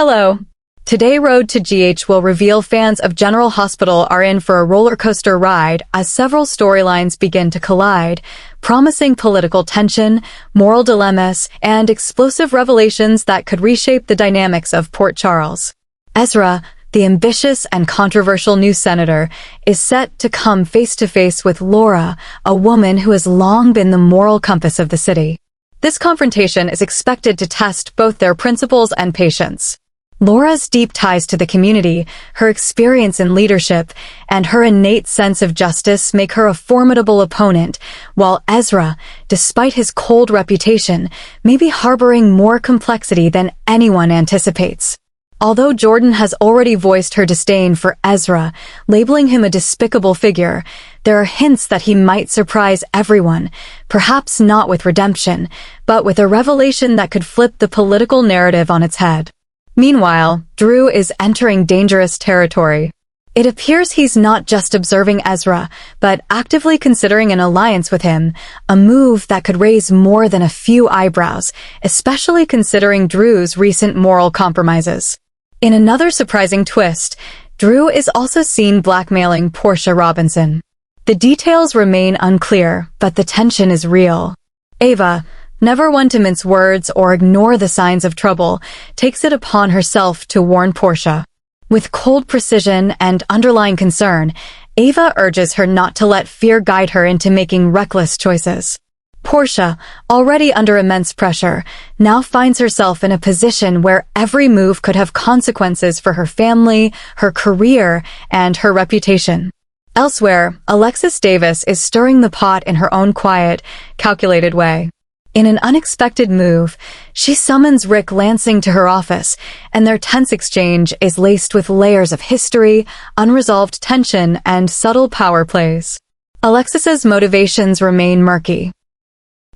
Hello. Today Road to GH will reveal fans of General Hospital are in for a roller coaster ride as several storylines begin to collide, promising political tension, moral dilemmas, and explosive revelations that could reshape the dynamics of Port Charles. Ezra, the ambitious and controversial new senator, is set to come face-to-face with Laura, a woman who has long been the moral compass of the city. This confrontation is expected to test both their principles and patience. Laura's deep ties to the community, her experience in leadership, and her innate sense of justice make her a formidable opponent, while Ezra, despite his cold reputation, may be harboring more complexity than anyone anticipates. Although Jordan has already voiced her disdain for Ezra, labeling him a despicable figure, there are hints that he might surprise everyone, perhaps not with redemption, but with a revelation that could flip the political narrative on its head. Meanwhile, Drew is entering dangerous territory. It appears he's not just observing Ezra, but actively considering an alliance with him, a move that could raise more than a few eyebrows, especially considering Drew's recent moral compromises. In another surprising twist, Drew is also seen blackmailing Portia Robinson. The details remain unclear, but the tension is real. Ava, never one to mince words or ignore the signs of trouble, takes it upon herself to warn Portia. With cold precision and underlying concern, Ava urges her not to let fear guide her into making reckless choices. Portia, already under immense pressure, now finds herself in a position where every move could have consequences for her family, her career, and her reputation. Elsewhere, Alexis Davis is stirring the pot in her own quiet, calculated way. In an unexpected move, she summons Rick Lansing to her office, and their tense exchange is laced with layers of history, unresolved tension, and subtle power plays. Alexis's motivations remain murky.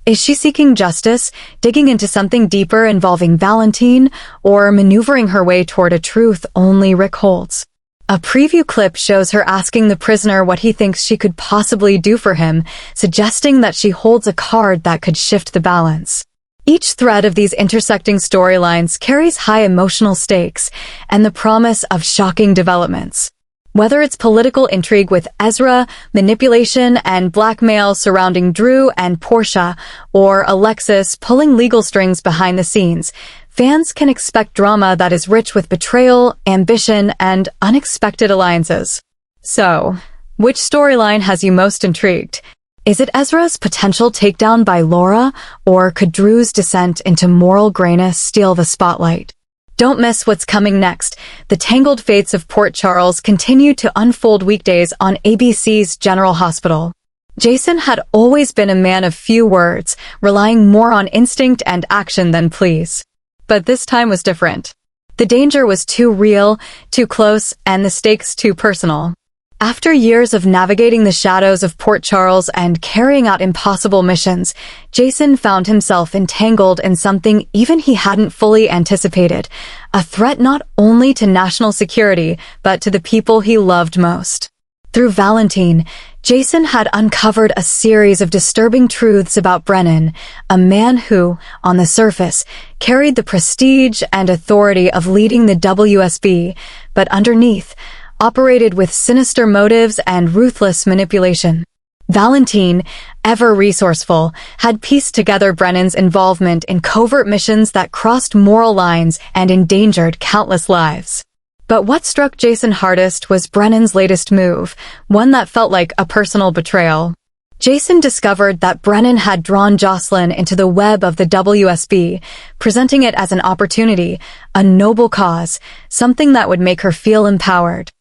Is she seeking justice, digging into something deeper involving Valentine, or maneuvering her way toward a truth only Rick holds? A preview clip shows her asking the prisoner what he thinks she could possibly do for him, suggesting that she holds a card that could shift the balance. Each thread of these intersecting storylines carries high emotional stakes and the promise of shocking developments. Whether it's political intrigue with Ezra, manipulation and blackmail surrounding Drew and Portia, or Alexis pulling legal strings behind the scenes, fans can expect drama that is rich with betrayal, ambition, and unexpected alliances. So, which storyline has you most intrigued? Is it Ezra's potential takedown by Laura, or could Drew's descent into moral grayness steal the spotlight? Don't miss what's coming next. The tangled fates of Port Charles continue to unfold weekdays on ABC's General Hospital. Jason had always been a man of few words, relying more on instinct and action than pleas. But this time was different. The danger was too real, too close, and the stakes too personal. After years of navigating the shadows of Port Charles and carrying out impossible missions, Jason found himself entangled in something even he hadn't fully anticipated, a threat not only to national security, but to the people he loved most. Through Valentine, Jason had uncovered a series of disturbing truths about Brennan, a man who, on the surface, carried the prestige and authority of leading the WSB, but underneath, operated with sinister motives and ruthless manipulation. Valentine, ever resourceful, had pieced together Brennan's involvement in covert missions that crossed moral lines and endangered countless lives. But what struck Jason hardest was Brennan's latest move, one that felt like a personal betrayal. Jason discovered that Brennan had drawn Jocelyn into the web of the WSB, presenting it as an opportunity, a noble cause, something that would make her feel empowered.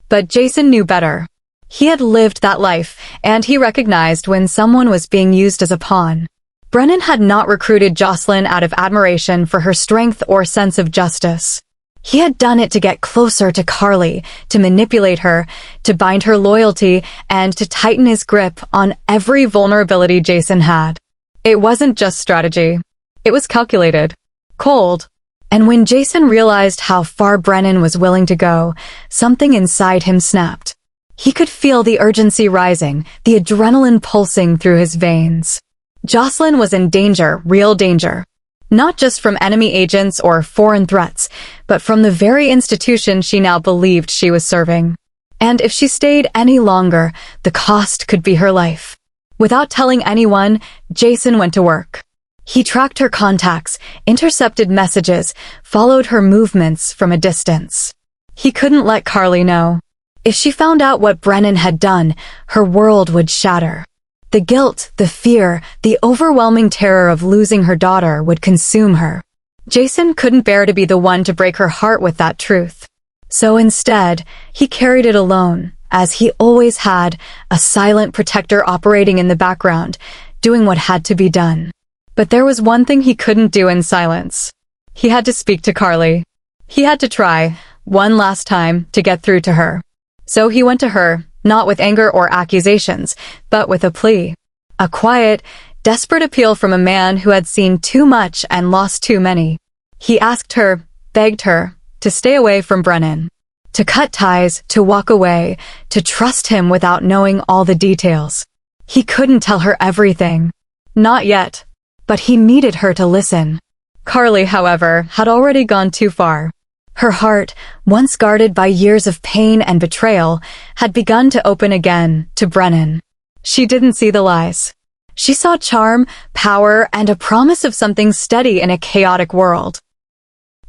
But Jason knew better. He had lived that life, and he recognized when someone was being used as a pawn. Brennan had not recruited Jocelyn out of admiration for her strength or sense of justice. He had done it to get closer to Carly, to manipulate her, to bind her loyalty, and to tighten his grip on every vulnerability Jason had. It wasn't just strategy. It was calculated. Cold. And when Jason realized how far Brennan was willing to go, something inside him snapped. He could feel the urgency rising, the adrenaline pulsing through his veins. Jocelyn was in danger, real danger. Not just from enemy agents or foreign threats, but from the very institution she now believed she was serving. And if she stayed any longer, the cost could be her life. Without telling anyone, Jason went to work. He tracked her contacts, intercepted messages, followed her movements from a distance. He couldn't let Carly know. If she found out what Brennan had done, her world would shatter. The guilt, the fear, the overwhelming terror of losing her daughter would consume her. Jason couldn't bear to be the one to break her heart with that truth. So instead, he carried it alone, as he always had, a silent protector operating in the background, doing what had to be done. But there was one thing he couldn't do in silence. He had to speak to Carly. He had to try, one last time, to get through to her. So he went to her, not with anger or accusations, but with a plea. A quiet, desperate appeal from a man who had seen too much and lost too many. He asked her, begged her, to stay away from Brennan. To cut ties, to walk away, to trust him without knowing all the details. He couldn't tell her everything. Not yet. But he needed her to listen. Carly, however, had already gone too far. Her heart, once guarded by years of pain and betrayal, had begun to open again to Brennan. She didn't see the lies. She saw charm, power, and a promise of something steady in a chaotic world.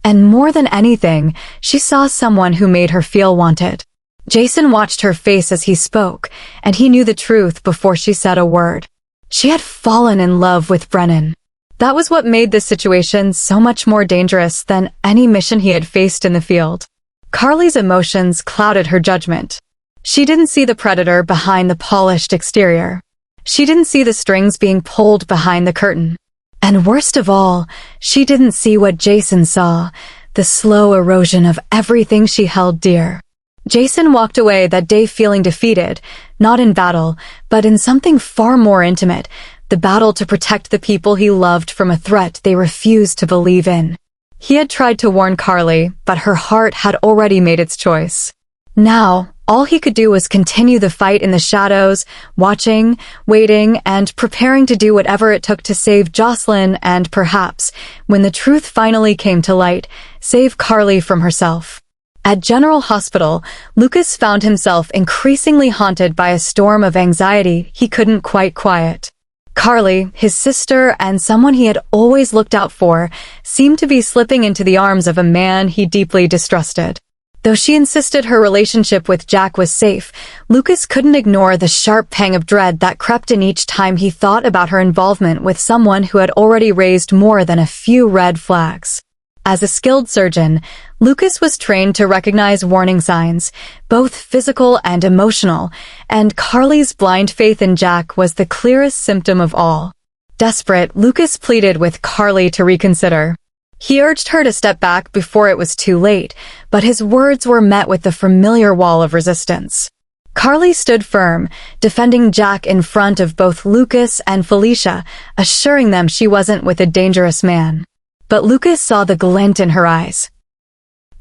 And more than anything, she saw someone who made her feel wanted. Jason watched her face as he spoke, and he knew the truth before she said a word. She had fallen in love with Brennan. That was what made this situation so much more dangerous than any mission he had faced in the field. Carly's emotions clouded her judgment. She didn't see the predator behind the polished exterior. She didn't see the strings being pulled behind the curtain. And worst of all, she didn't see what Jason saw, the slow erosion of everything she held dear. Jason walked away that day feeling defeated, not in battle, but in something far more intimate, the battle to protect the people he loved from a threat they refused to believe in. He had tried to warn Carly, but her heart had already made its choice. Now, all he could do was continue the fight in the shadows, watching, waiting, and preparing to do whatever it took to save Jocelyn and perhaps, when the truth finally came to light, save Carly from herself. At General Hospital, Lucas found himself increasingly haunted by a storm of anxiety he couldn't quite quiet. Carly, his sister, and someone he had always looked out for, seemed to be slipping into the arms of a man he deeply distrusted. Though she insisted her relationship with Jack was safe, Lucas couldn't ignore the sharp pang of dread that crept in each time he thought about her involvement with someone who had already raised more than a few red flags. As a skilled surgeon, Lucas was trained to recognize warning signs, both physical and emotional, and Carly's blind faith in Jack was the clearest symptom of all. Desperate, Lucas pleaded with Carly to reconsider. He urged her to step back before it was too late, but his words were met with the familiar wall of resistance. Carly stood firm, defending Jack in front of both Lucas and Felicia, assuring them she wasn't with a dangerous man. But Lucas saw the glint in her eyes.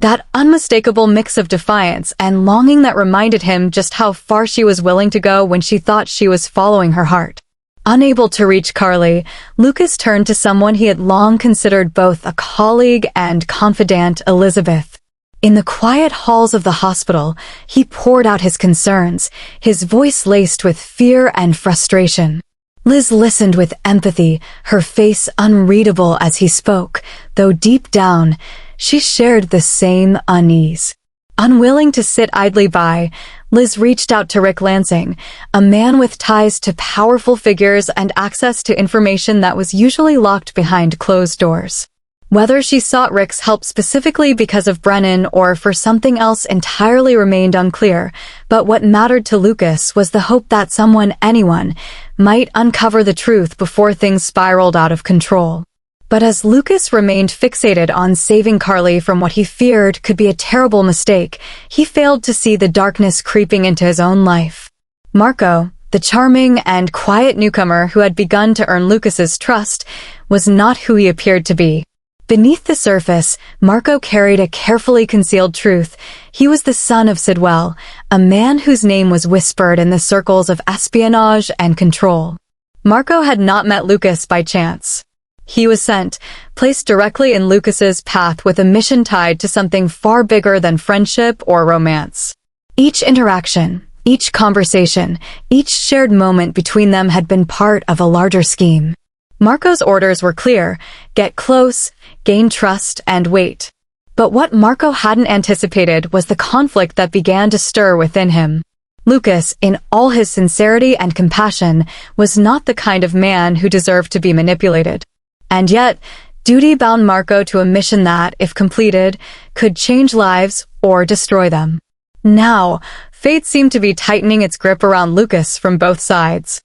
That unmistakable mix of defiance and longing that reminded him just how far she was willing to go when she thought she was following her heart. Unable to reach Carly, Lucas turned to someone he had long considered both a colleague and confidant, Elizabeth. In the quiet halls of the hospital, he poured out his concerns, his voice laced with fear and frustration. Liz listened with empathy, her face unreadable as he spoke, though deep down, she shared the same unease. Unwilling to sit idly by, Liz reached out to Rick Lansing, a man with ties to powerful figures and access to information that was usually locked behind closed doors. Whether she sought Rick's help specifically because of Brennan or for something else entirely remained unclear, but what mattered to Lucas was the hope that someone, anyone, might uncover the truth before things spiraled out of control. But as Lucas remained fixated on saving Carly from what he feared could be a terrible mistake, he failed to see the darkness creeping into his own life. Marco, the charming and quiet newcomer who had begun to earn Lucas's trust, was not who he appeared to be. Beneath the surface, Marco carried a carefully concealed truth. He was the son of Sidwell, a man whose name was whispered in the circles of espionage and control. Marco had not met Lucas by chance. He was sent, placed directly in Lucas's path with a mission tied to something far bigger than friendship or romance. Each interaction, each conversation, each shared moment between them had been part of a larger scheme. Marco's orders were clear: get close, gain trust, and wait. But what Marco hadn't anticipated was the conflict that began to stir within him. Lucas, in all his sincerity and compassion, was not the kind of man who deserved to be manipulated. And yet, duty bound Marco to a mission that, if completed, could change lives or destroy them. Now, fate seemed to be tightening its grip around Lucas from both sides.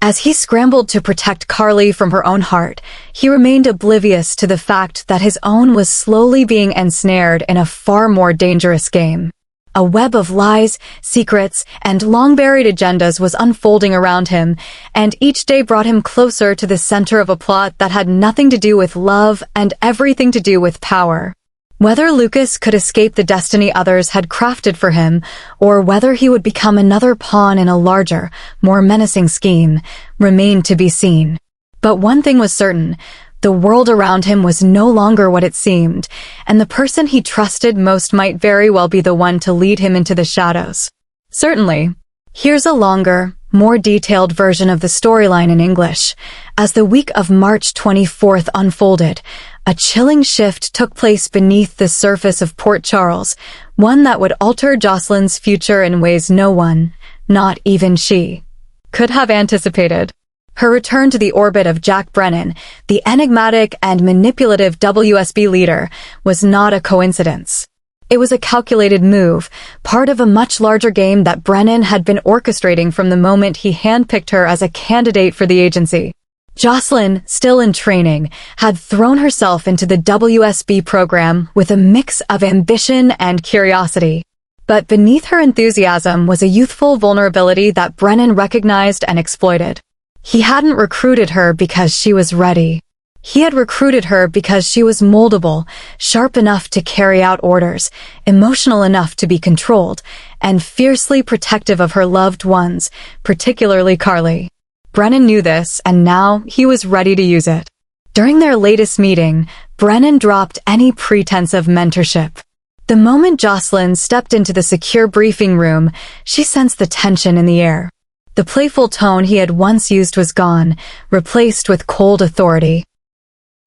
As he scrambled to protect Carly from her own heart, he remained oblivious to the fact that his own was slowly being ensnared in a far more dangerous game. A web of lies, secrets, and long-buried agendas was unfolding around him, and each day brought him closer to the center of a plot that had nothing to do with love and everything to do with power. Whether Lucas could escape the destiny others had crafted for him, or whether he would become another pawn in a larger, more menacing scheme, remained to be seen. But one thing was certain: the world around him was no longer what it seemed, and the person he trusted most might very well be the one to lead him into the shadows. Certainly. Here's a longer, more detailed version of the storyline in English. As the week of March 24th unfolded, a chilling shift took place beneath the surface of Port Charles, one that would alter Jocelyn's future in ways no one, not even she, could have anticipated. Her return to the orbit of Jack Brennan, the enigmatic and manipulative WSB leader, was not a coincidence. It was a calculated move, part of a much larger game that Brennan had been orchestrating from the moment he handpicked her as a candidate for the agency. Jocelyn, still in training, had thrown herself into the WSB program with a mix of ambition and curiosity. But beneath her enthusiasm was a youthful vulnerability that Brennan recognized and exploited. He hadn't recruited her because she was ready. He had recruited her because she was moldable, sharp enough to carry out orders, emotional enough to be controlled, and fiercely protective of her loved ones, particularly Carly. Brennan knew this, and now he was ready to use it. During their latest meeting, Brennan dropped any pretense of mentorship. The moment Jocelyn stepped into the secure briefing room, she sensed the tension in the air. The playful tone he had once used was gone, replaced with cold authority.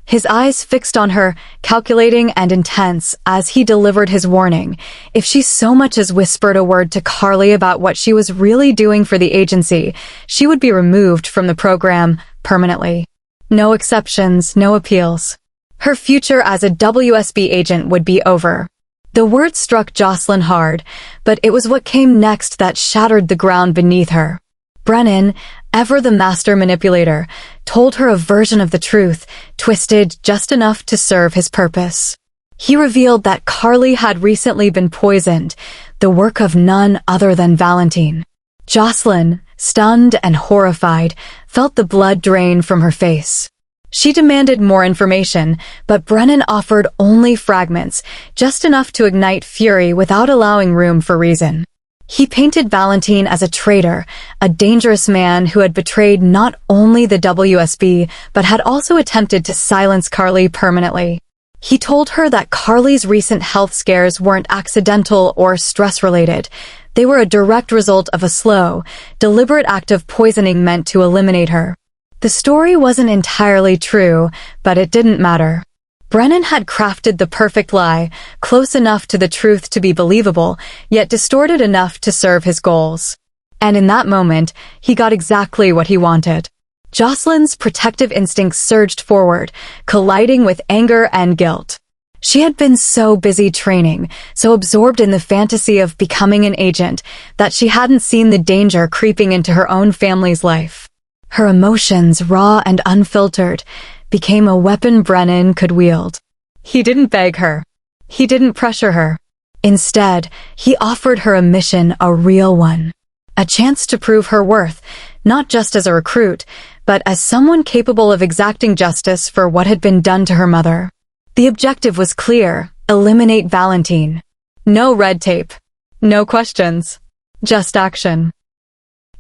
His eyes fixed on her, calculating and intense, as he delivered his warning. If she so much as whispered a word to Carly about what she was really doing for the agency, she would be removed from the program permanently. No exceptions, no appeals. Her future as a WSB agent would be over. The words struck Jocelyn hard, but it was what came next that shattered the ground beneath her. Brennan, ever the master manipulator, told her a version of the truth, twisted just enough to serve his purpose. He revealed that Carly had recently been poisoned, the work of none other than Valentine. Jocelyn, stunned and horrified, felt the blood drain from her face. She demanded more information, but Brennan offered only fragments, just enough to ignite fury without allowing room for reason. He painted Valentine as a traitor, a dangerous man who had betrayed not only the WSB, but had also attempted to silence Carly permanently. He told her that Carly's recent health scares weren't accidental or stress-related. They were a direct result of a slow, deliberate act of poisoning meant to eliminate her. The story wasn't entirely true, but it didn't matter. Brennan had crafted the perfect lie, close enough to the truth to be believable, yet distorted enough to serve his goals. And in that moment, he got exactly what he wanted. Jocelyn's protective instincts surged forward, colliding with anger and guilt. She had been so busy training, so absorbed in the fantasy of becoming an agent, that she hadn't seen the danger creeping into her own family's life. Her emotions, raw and unfiltered, became a weapon Brennan could wield. He didn't beg her. He didn't pressure her. Instead, he offered her a mission, a real one. A chance to prove her worth, not just as a recruit, but as someone capable of exacting justice for what had been done to her mother. The objective was clear: eliminate Valentine. No red tape. No questions. Just action.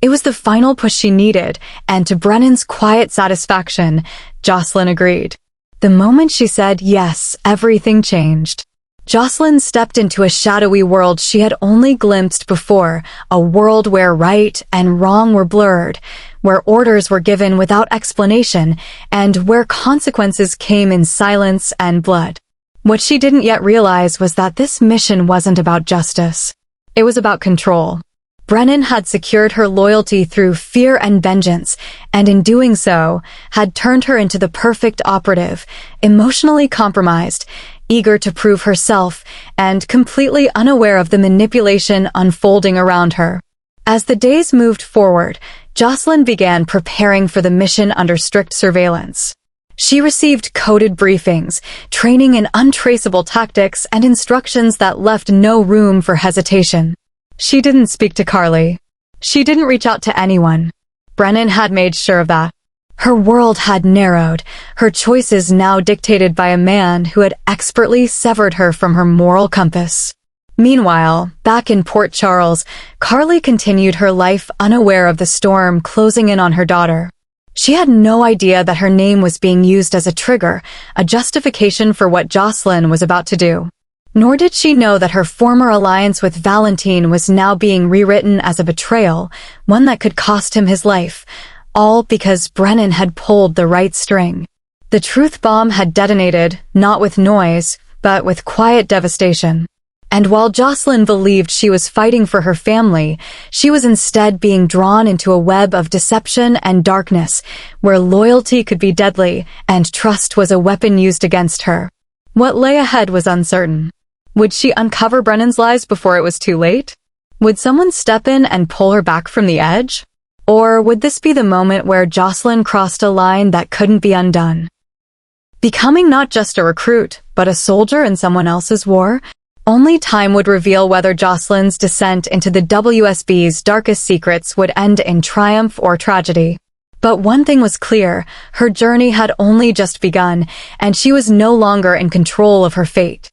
It was the final push she needed, and to Brennan's quiet satisfaction, Jocelyn agreed. The moment she said yes, everything changed. Jocelyn stepped into a shadowy world she had only glimpsed before, a world where right and wrong were blurred, where orders were given without explanation, and where consequences came in silence and blood. What she didn't yet realize was that this mission wasn't about justice. It was about control. Brennan had secured her loyalty through fear and vengeance, and in doing so, had turned her into the perfect operative, emotionally compromised, eager to prove herself, and completely unaware of the manipulation unfolding around her. As the days moved forward, Jocelyn began preparing for the mission under strict surveillance. She received coded briefings, training in untraceable tactics, and instructions that left no room for hesitation. She didn't speak to Carly. She didn't reach out to anyone. Brennan had made sure of that. Her world had narrowed, her choices now dictated by a man who had expertly severed her from her moral compass. Meanwhile, back in Port Charles, Carly continued her life unaware of the storm closing in on her daughter. She had no idea that her name was being used as a trigger, a justification for what Jocelyn was about to do. Nor did she know that her former alliance with Valentine was now being rewritten as a betrayal, one that could cost him his life, all because Brennan had pulled the right string. The truth bomb had detonated, not with noise, but with quiet devastation. And while Jocelyn believed she was fighting for her family, she was instead being drawn into a web of deception and darkness, where loyalty could be deadly and trust was a weapon used against her. What lay ahead was uncertain. Would she uncover Brennan's lies before it was too late? Would someone step in and pull her back from the edge? Or would this be the moment where Jocelyn crossed a line that couldn't be undone? Becoming not just a recruit, but a soldier in someone else's war? Only time would reveal whether Jocelyn's descent into the WSB's darkest secrets would end in triumph or tragedy. But one thing was clear, her journey had only just begun, and she was no longer in control of her fate.